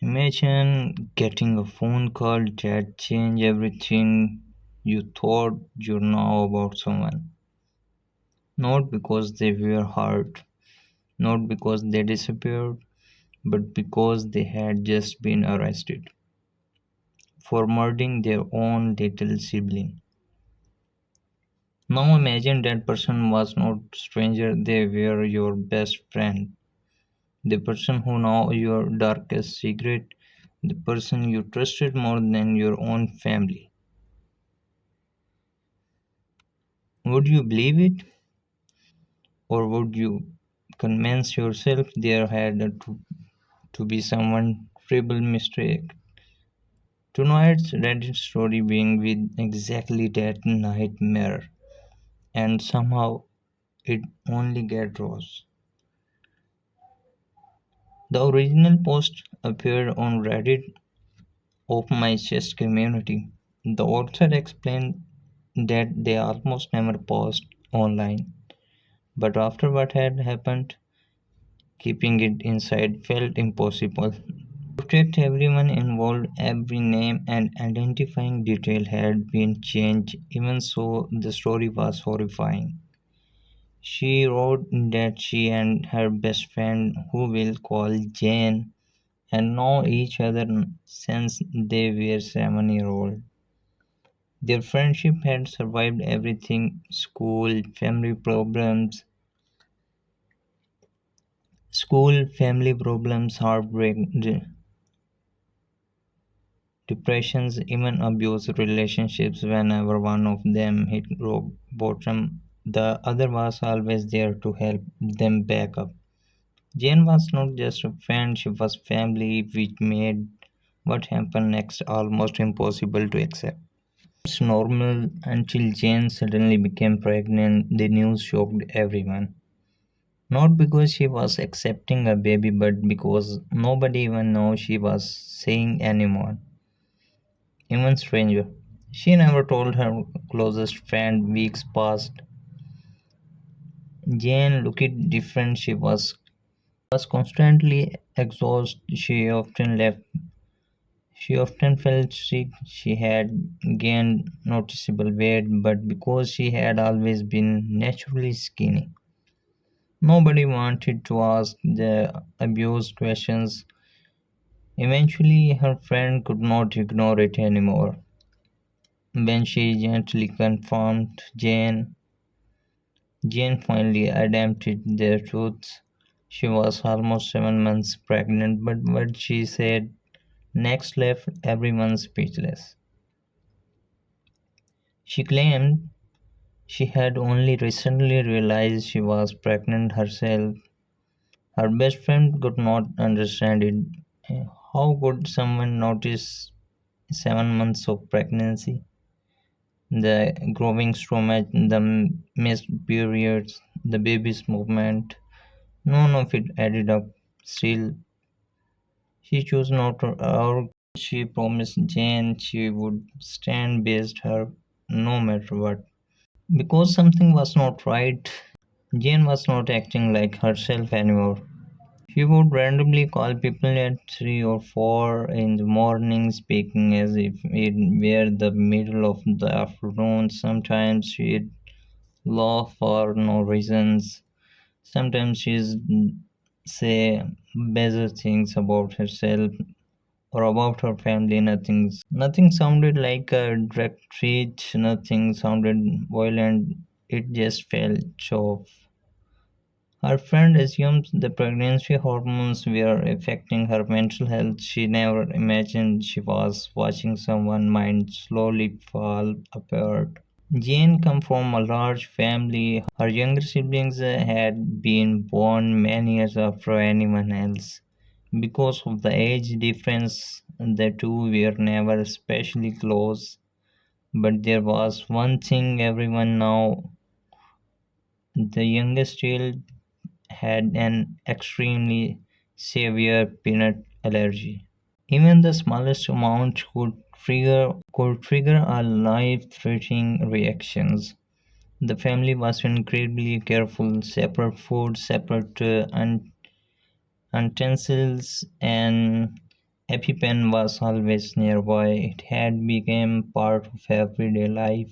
Imagine getting a phone call that changed everything you thought you know about someone. Not because they were hurt, not because they disappeared, but because they had just been arrested for murdering their own little sibling. Now imagine that person was not stranger, they were your best friend. The person who knew your darkest secret, the person you trusted more than your own family. Would you believe it? Or would you convince yourself there had to be someone terrible mistake? Tonight's Reddit story being with exactly that nightmare, and somehow it only gets worse. The original post appeared on Reddit of my chess community. The author explained that they almost never post online, but after what had happened, keeping it inside felt impossible. To protect everyone involved, every name and identifying detail had been changed. Even so, the story was horrifying. She wrote that she and her best friend, who we'll call Jane, had known each other since they were 7 years old. Their friendship had survived everything: school, family problems, heartbreak, depressions, even abusive relationships. Whenever one of them hit rock bottom, the other was always there to help them back up. Jane was not just a friend, she was family, which made what happened next almost impossible to accept. It's normal until Jane suddenly became pregnant. The news shocked everyone. Not because she was accepting a baby, but because nobody even knew she was seeing anyone, even stranger. She never told her closest friend. Weeks passed. Jane looked different. She was constantly exhausted. She often felt sick. She had gained noticeable weight, but because she had always been naturally skinny, nobody wanted to ask the abused questions. Eventually, her friend could not ignore it anymore. When she gently confirmed Jane finally admitted the truth. She was almost 7 months pregnant, but what she said next left everyone speechless. She claimed she had only recently realized she was pregnant herself. Her best friend could not understand it. How could someone notice 7 months of pregnancy? The growing stomach, the missed periods, the baby's movement, none of it added up. Still, she chose not to argue. She promised Jane she would stand beside her no matter what. Because something was not right, Jane was not acting like herself anymore. She would randomly call people at 3 or 4 in the morning, speaking as if it were the middle of the afternoon. Sometimes she'd laugh for no reasons. Sometimes she'd say bizarre things about herself or about her family. Nothing sounded like a direct threat. Nothing sounded violent. It just felt off. Her friend assumed the pregnancy hormones were affecting her mental health. She never imagined she was watching someone's mind slowly fall apart. Jane came from a large family. Her younger siblings had been born many years after anyone else. Because of the age difference, the two were never especially close. But there was one thing everyone knew: the youngest child had an extremely severe peanut allergy. Even the smallest amount could trigger a life-threatening reactions. The family was incredibly careful: separate food, separate utensils, and EpiPen was always nearby. It had become part of everyday life.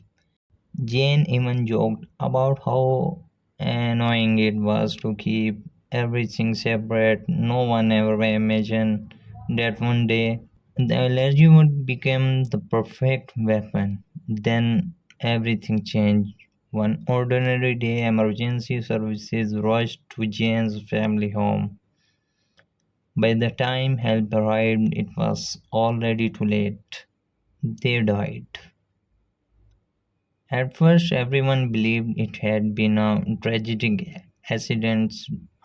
Jane even joked about how annoying it was to keep everything separate. No one ever imagined that one day the allergy would become the perfect weapon. Then everything changed. One ordinary day, emergency services rushed to Jane's family home. By the time help arrived, it was already too late. They died. At first, everyone believed it had been a tragic accident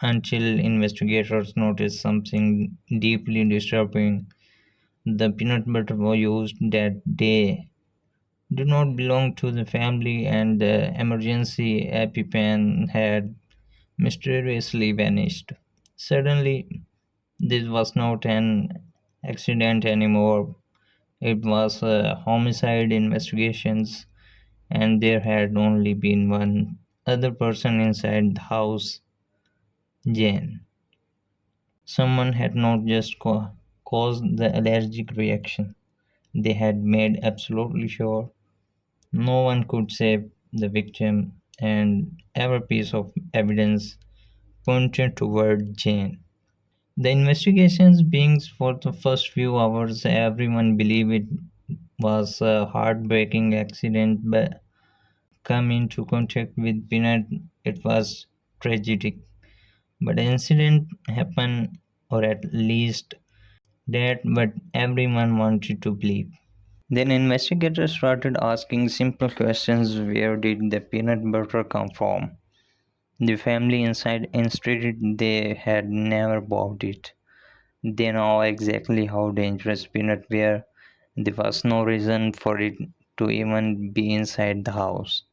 until investigators noticed something deeply disturbing. The peanut butter was used that day did not belong to the family, and the emergency EpiPen had mysteriously vanished. Suddenly, this was not an accident anymore. It was a homicide investigations, and there had only been one other person inside the house, Jane. Someone had not just caused the allergic reaction. They had made absolutely sure no one could save the victim, and every piece of evidence pointed toward Jane. The investigations being for the first few hours, everyone believed it was a heartbreaking accident, but come into contact with Peanut, it was tragic. But the incident happened, or at least that what everyone wanted to believe. Then investigators started asking simple questions: where did the peanut butter come from? The family inside insisted they had never bought it. They know exactly how dangerous peanut were. There was no reason for it to even be inside the house.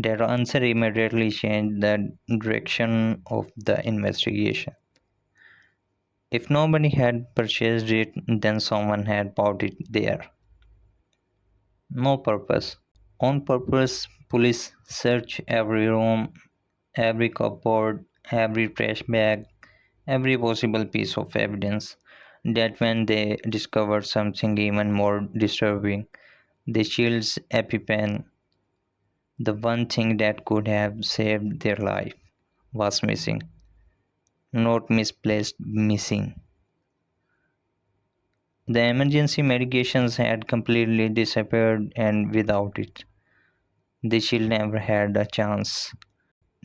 That answer immediately changed the direction of the investigation. If nobody had purchased it, then someone had bought it there. No purpose. On purpose, police searched every room, every cupboard, every trash bag, every possible piece of evidence. That when they discovered something even more disturbing, the child's EpiPen, the one thing that could have saved their life, was missing. Not misplaced, missing. The emergency medications had completely disappeared, and without it, the child never had a chance.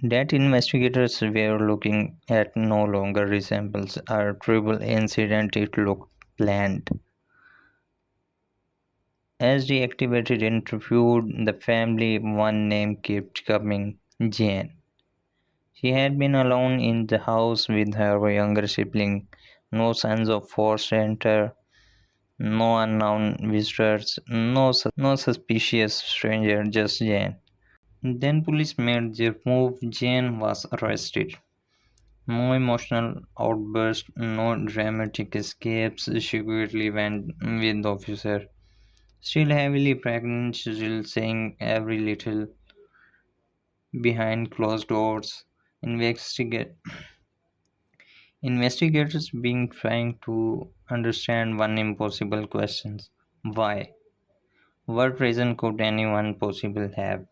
That investigators were looking at no longer resembles a trivial incident, it looked planned. As the activated interviewed the family, one name kept coming: Jane. She had been alone in the house with her younger sibling. No signs of forced enter, no unknown visitors, no suspicious stranger, just Jane. Then police made their move. Jane was arrested. No emotional outburst, no dramatic escapes. She quickly went with the officer. Still heavily pregnant, still saying every little behind closed doors. Investigate Investigators being trying to understand one impossible question: why? What reason could anyone possibly have?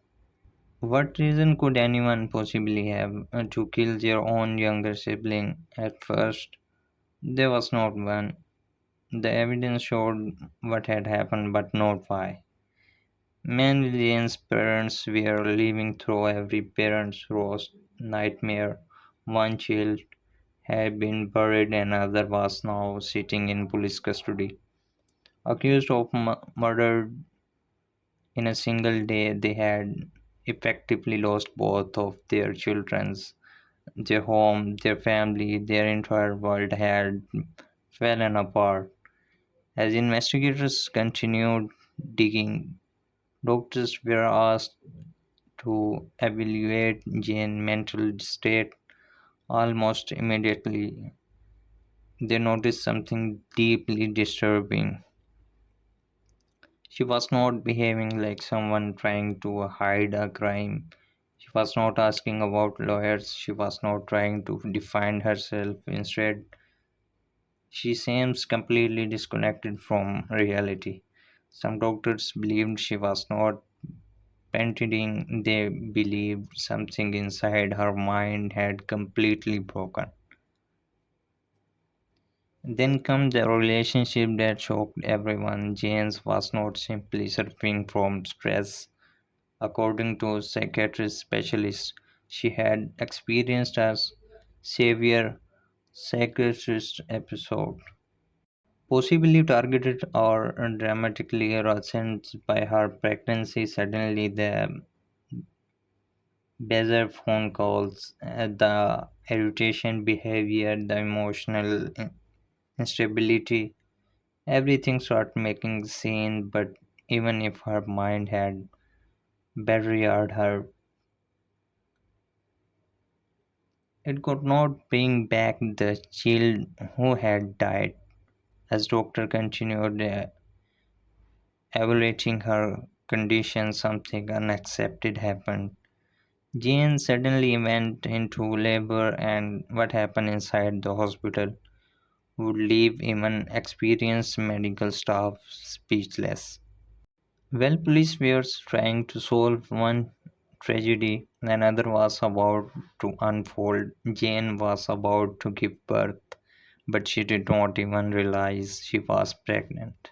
What reason could anyone possibly have to kill their own younger sibling? At first, there was not one. The evidence showed what had happened, but not why. Many millions parents were living through every parent's worst nightmare. One child had been buried, and another was now sitting in police custody. Accused of murder in a single day, they had effectively lost both of their children's. Their home, their family, their entire world had fallen apart. As investigators continued digging, doctors were asked to evaluate Jane's mental state. Almost immediately, they noticed something deeply disturbing. She was not behaving like someone trying to hide a crime. She was not asking about lawyers. She was not trying to defend herself. Instead, She seems completely disconnected from reality. Some doctors believed she was not patenting, they believed something inside her mind had completely broken. Then comes the relationship that shocked everyone. James was not simply suffering from stress. According to psychiatrist specialists, she had experienced a severe psychiatrist episode, possibly targeted or dramatically worsened by her pregnancy. Suddenly, the bizarre phone calls, the irritation behavior, the emotional instability, everything started making sense. But even if her mind had buried her, it could not bring back the child who had died. As doctor continued evaluating her condition, something unaccepted happened. Jane suddenly went into labor, and what happened inside the hospital would leave even experienced medical staff speechless. While police were trying to solve one tragedy, another was about to unfold. Jane was about to give birth, but she did not even realize she was pregnant.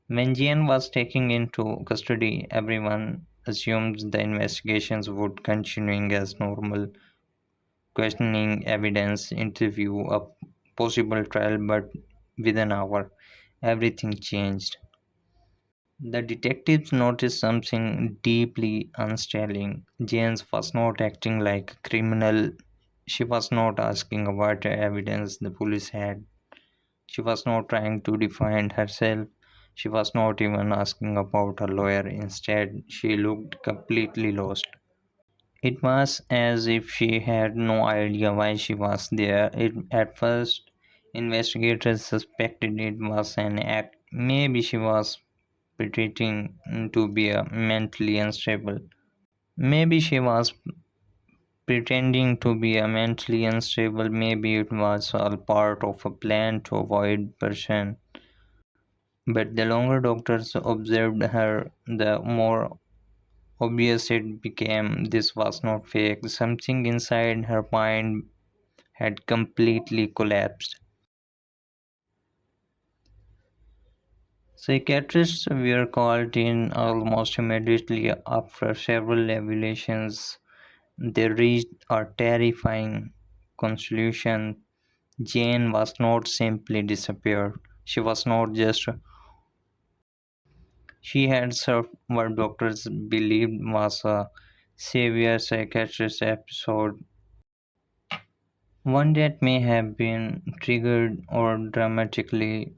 When Jane was taken into custody, everyone assumed the investigations would continue as normal, questioning evidence, interview, a possible trial, but within an hour, everything changed. The detectives noticed something deeply unsettling. James was not acting like a criminal. She was not asking what evidence the police had. She was not trying to defend herself. She was not even asking about a lawyer. Instead, she looked completely lost. It was as if she had no idea why she was there. At first, investigators suspected it was an act. Maybe she was pretending to be a mentally unstable. Maybe she was pretending to be a mentally unstable. Maybe it was all part of a plan to avoid person. But the longer doctors observed her, the more obvious it became this was not fake. Something inside her mind had completely collapsed. Psychiatrists were called in almost immediately after several evaluations. They reached a terrifying conclusion. Jane was not simply disappeared. She was not just she had suffered what doctors believed was a severe psychiatric episode, one that may have been triggered or dramatically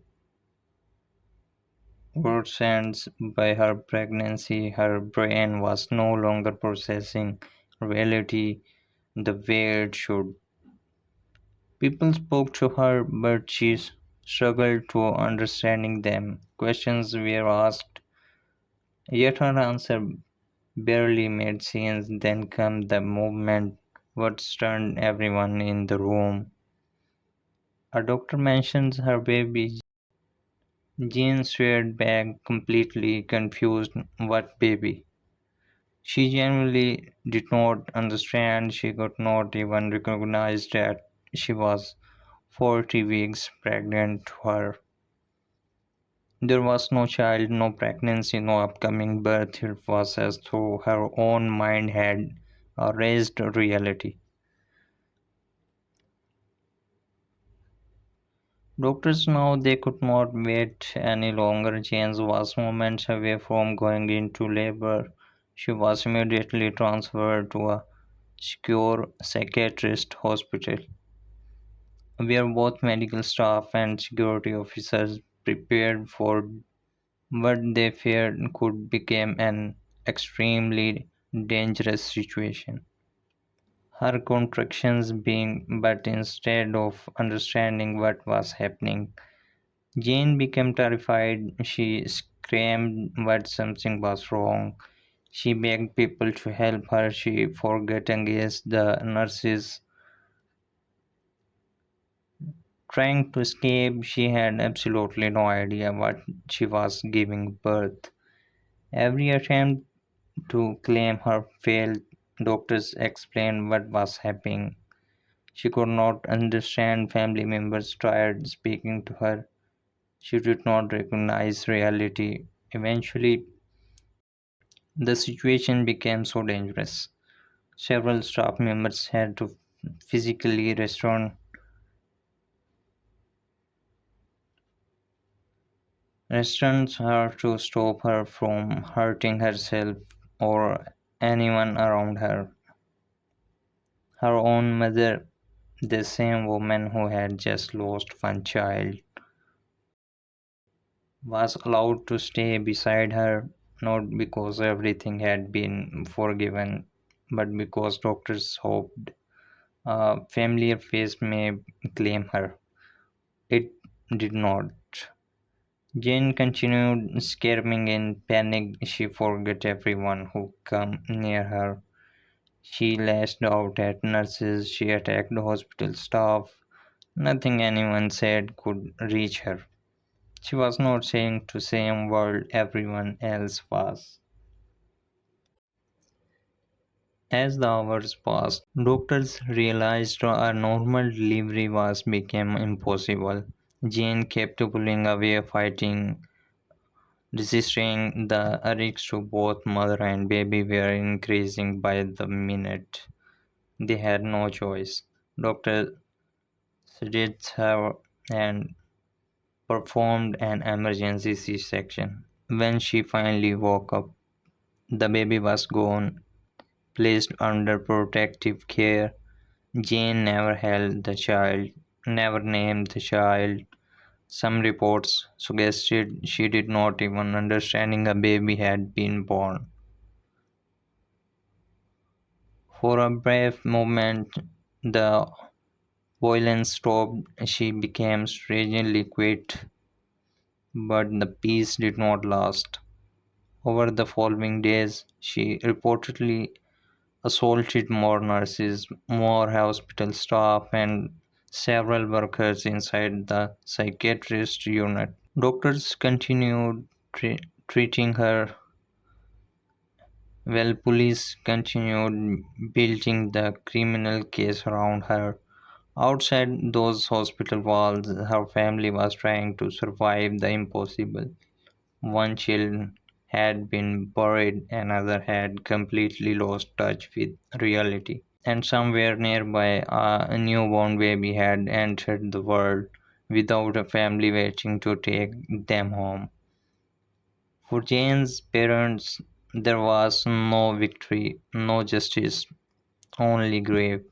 worsened by her pregnancy. Her brain was no longer processing reality the way it should. People spoke to her, but she struggled to understanding them. Questions were asked, yet her answer barely made sense. Then came the moment what stunned everyone in the room. A doctor mentions her baby. Jean stared back, completely confused. What baby? She genuinely did not understand. She could not even recognize that she was 40 weeks pregnant to her. There was no child, no pregnancy, no upcoming birth. It was as though her own mind had erased reality. Doctors now they could not wait any longer. James was moments away from going into labor. She was immediately transferred to a secure psychiatrist hospital, where both medical staff and security officers prepared for what they feared could become an extremely dangerous situation. Her contractions being, but instead of understanding what was happening, Jane became terrified. She screamed that something was wrong. She begged people to help her. She forgot against the nurses, Trying to escape, she had absolutely no idea what she was giving birth. Every attempt to claim her failed. Doctors explained what was happening. She could not understand. Family members tried speaking to her. She did not recognize reality. Eventually, the situation became so dangerous. Several staff members had to physically restrain her to stop her from hurting herself or anyone around her. Her own mother, the same woman who had just lost one child, was allowed to stay beside her, not because everything had been forgiven, but because doctors hoped a familiar face may claim her. It did not. Jane continued screaming in panic. She forgot everyone who came near her. She lashed out at nurses. She attacked hospital staff. Nothing anyone said could reach her. She was not saying to same world everyone else was. As the hours passed, doctors realized a normal delivery was became impossible. Jane kept pulling away, fighting, resisting. The risks to both mother and baby were increasing by the minute. They had no choice. Doctor sedated her and performed an emergency C-section. When she finally woke up, the baby was gone, placed under protective care. Jane never held the child, never named the child. Some reports suggested she did not even understanding a baby had been born. For a brief moment, the violence stopped. She became strangely quiet, but the peace did not last. Over the following days, she reportedly assaulted more nurses, more hospital staff, and several workers inside the psychiatrist unit. Doctors continued treating her, while police continued building the criminal case around her. Outside those hospital walls, her family was trying to survive the impossible. One child had been buried, another had completely lost touch with reality, and somewhere nearby a newborn baby had entered the world without a family waiting to take them home. For Jane's parents, there was no victory, no justice, only grave.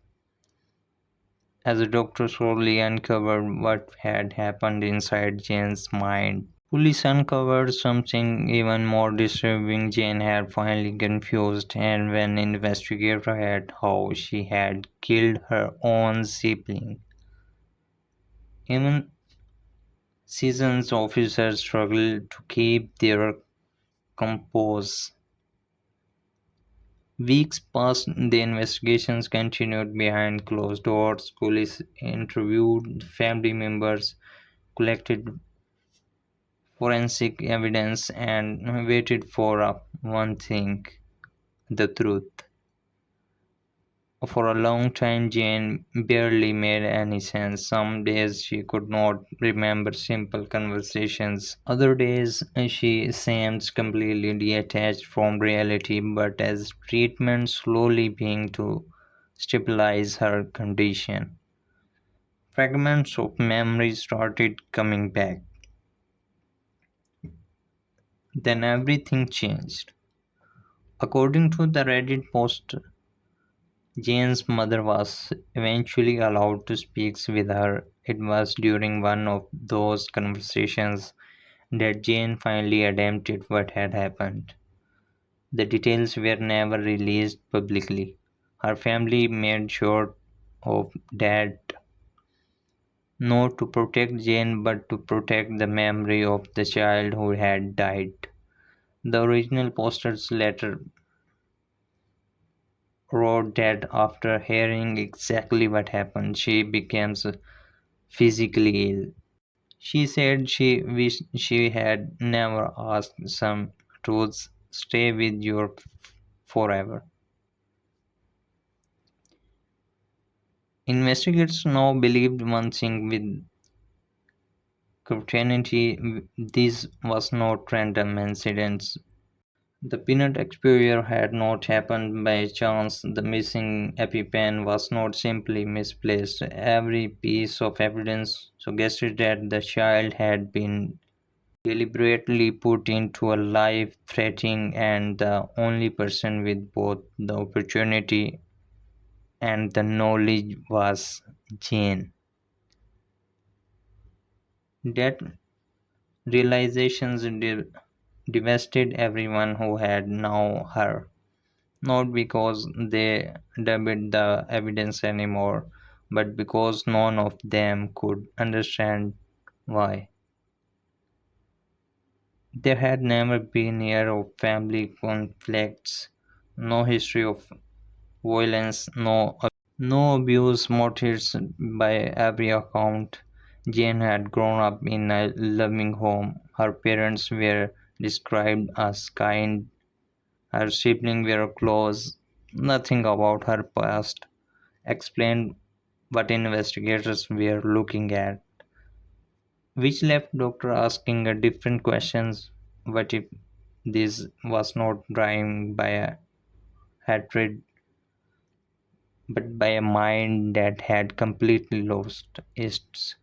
As the doctor slowly uncovered what had happened inside Jane's mind, police uncovered something even more disturbing. Jane had finally confused, and when investigators had how she had killed her own sibling. Even seasoned officers struggled to keep their composure. Weeks passed, the investigations continued behind closed doors. Police interviewed family members, collected forensic evidence, and waited for one thing, the truth. For a long time, Jane barely made any sense. Some days she could not remember simple conversations. Other days she seemed completely detached from reality, but as treatment slowly began to stabilize her condition, fragments of memory started coming back. Then everything changed. According to the Reddit post, Jane's mother was eventually allowed to speak with her. It was during one of those conversations that Jane finally admitted what had happened. The details were never released publicly. Her family made sure of that, not to protect Jane but to protect the memory of the child who had died. The original poster's letter wrote that after hearing exactly what happened, she became physically ill. She said she wished she had never asked. Some truths stay with you forever. Investigators now believed one thing with certainty: this was not random incidents. The peanut exposure had not happened by chance. The missing EpiPen was not simply misplaced. Every piece of evidence suggested that the child had been deliberately put into a life-threatening, and the only person with both the opportunity and the knowledge was Jane. That realization devastated everyone who had known her, not because they doubted the evidence anymore, but because none of them could understand why. There had never been year of family conflicts, no history of violence, no abuse motives by every account. Jane had grown up in a loving home. Her parents were described as kind, her siblings were close. Nothing about her past explained what investigators were looking at, which left Doctor asking a different questions. What if this was not driven by a hatred, but by a mind that had completely lost its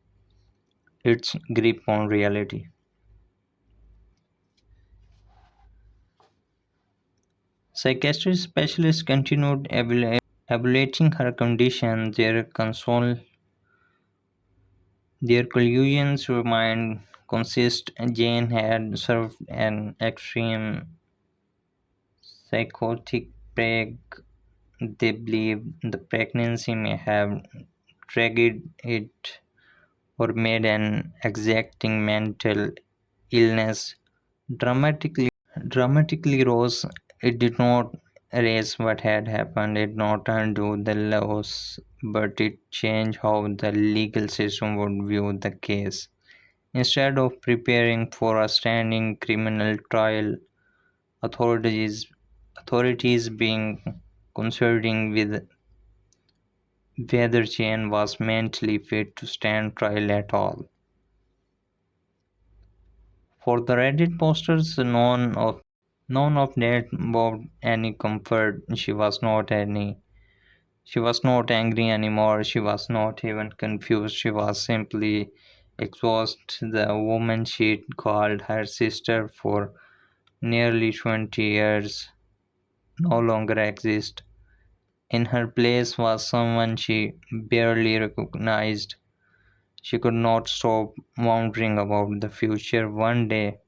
grip on reality? Psychiatric specialists continued evaluating her condition. Their conclusions remained consistent. Jane had suffered an extreme psychotic break. They believed the pregnancy may have triggered it or made an exacting mental illness dramatically rose. It did not erase what had happened, it did not undo the loss, but it changed how the legal system would view the case. Instead of preparing for a standing criminal trial, authorities being concerned with whether Jane was mentally fit to stand trial at all. For the Reddit posters, none of that brought any comfort. She was not angry anymore. She was not even confused. She was simply exhausted. The woman she called her sister for nearly 20 years no longer exists. In her place was someone she barely recognized. She could not stop wondering about the future. One day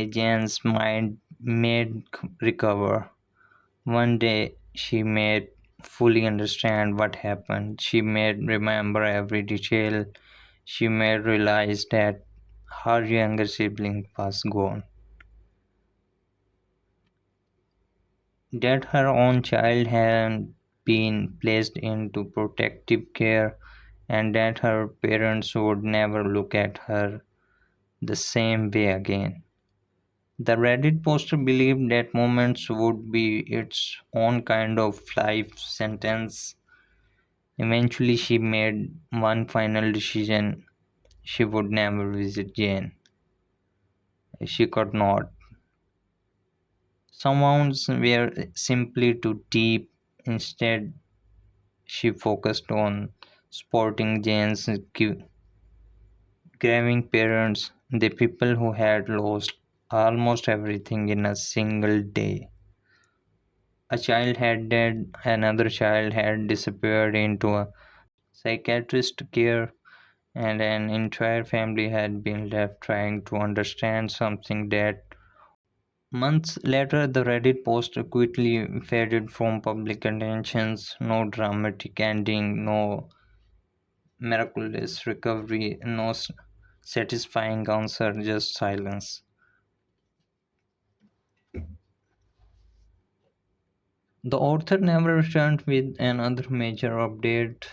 Jane's mind may recover. One day she may fully understand what happened. She may remember every detail. She may realize that her younger sibling was gone, that her own child had been placed into protective care, and that her parents would never look at her the same way again. The Reddit poster believed that moments would be its own kind of life sentence. Eventually, she made one final decision: she would never visit Jane. She could not. Some wounds were simply too deep. Instead, she focused on supporting Jane's grieving parents, the people who had lost almost everything in a single day. A child had died, another child had disappeared into a psychiatrist's care, and an entire family had been left trying to understand something that months later the Reddit post quickly faded from public attentions. No dramatic ending, no miraculous recovery, no satisfying answer, just silence. The author never returned with another major update.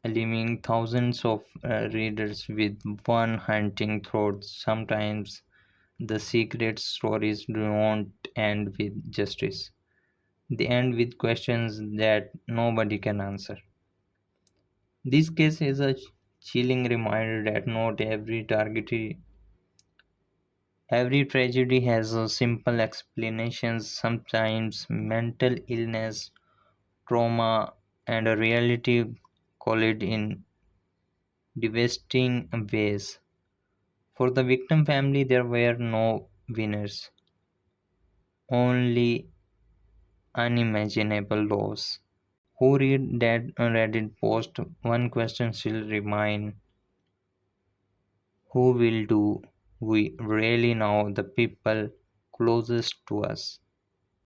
leaving thousands of readers with one haunting thought. Sometimes the secret stories don't end with justice. They end with questions that nobody can answer. This case is a chilling reminder that not every tragedy has a simple explanations. Sometimes mental illness, trauma, and a reality collide in devastating ways. For the victim family, there were no winners, only unimaginable loss. Who read that Reddit post? One question still remains: who will do we really know the people closest to us?